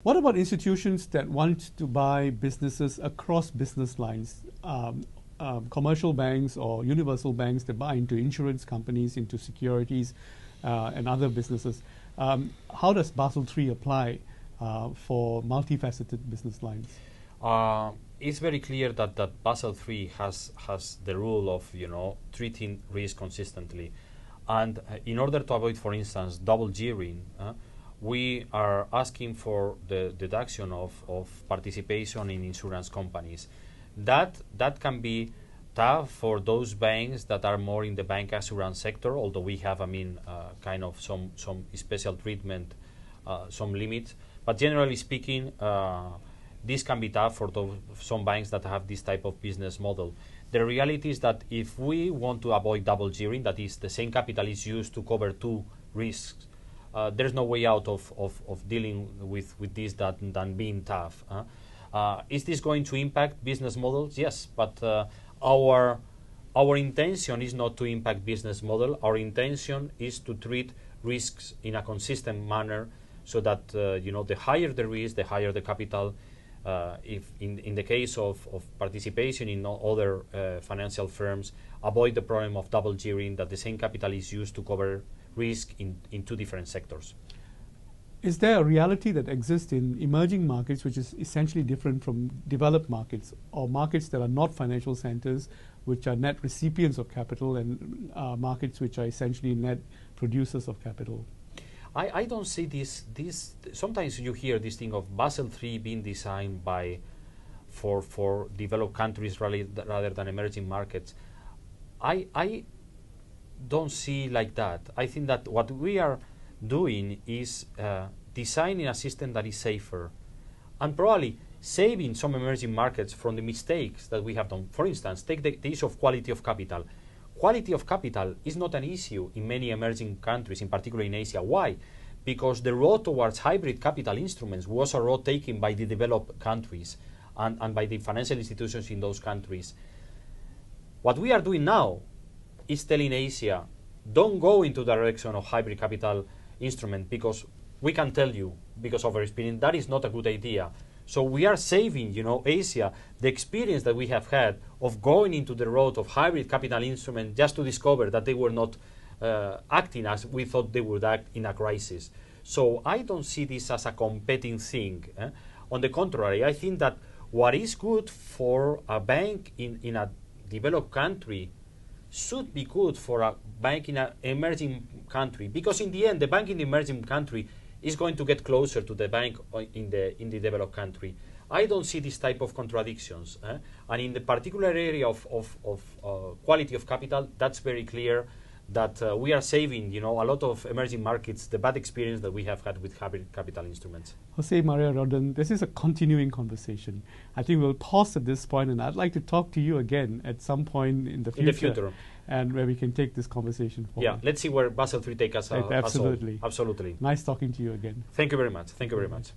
What about institutions that want to buy businesses across business lines? Commercial banks or universal banks that buy into insurance companies, into securities and other businesses. How does Basel III apply for multifaceted business lines? It's very clear that Basel III has the rule of treating risk consistently, and in order to avoid, for instance, double gearing, we are asking for the deduction of participation in insurance companies. That can be tough for those banks that are more in the bank assurance sector, although we have, kind of some special treatment, some limits. But generally speaking, this can be tough for some banks that have this type of business model. The reality is that if we want to avoid double gearing, that is, the same capital is used to cover two risks, there's no way out of dealing with this than being tough. Is this going to impact business models? Yes, but our intention is not to impact business model. Our intention is to treat risks in a consistent manner, so that the higher the risk, the higher the capital. If in the case of participation in other financial firms, avoid the problem of double gearing, that the same capital is used to cover risk in two different sectors. Is there a reality that exists in emerging markets which is essentially different from developed markets, or markets that are not financial centers, which are net recipients of capital, and markets which are essentially net producers of capital? I don't see this. Sometimes you hear this thing of Basel III being designed for developed countries rather than emerging markets. I don't see like that. I think that what we are doing is designing a system that is safer, and probably saving some emerging markets from the mistakes that we have done. For instance, take the issue of quality of capital. Quality of capital is not an issue in many emerging countries, in particular in Asia. Why? Because the road towards hybrid capital instruments was a road taken by the developed countries and by the financial institutions in those countries. What we are doing now is telling Asia, don't go into the direction of hybrid capital instrument, because we can tell you, because of our experience, that is not a good idea. So we are saving, Asia, the experience that we have had of going into the road of hybrid capital instrument, just to discover that they were not acting as we thought they would act in a crisis. So I don't see this as a competing thing. On the contrary, I think that what is good for a bank in a developed country should be good for a bank in an emerging country, because in the end, the bank in the emerging country is going to get closer to the bank in the developed country. I don't see this type of contradictions. And in the particular area of quality of capital, that's very clear that we are saving, a lot of emerging markets the bad experience that we have had with hybrid capital instruments. Jose Maria Rodon, this is a continuing conversation. I think we'll pause at this point, and I'd like to talk to you again at some point in the future. And where we can take this conversation forward. Yeah, let's see where Basel III takes us. Absolutely. Absolutely. Nice talking to you again. Thank you very much. Thank you very much.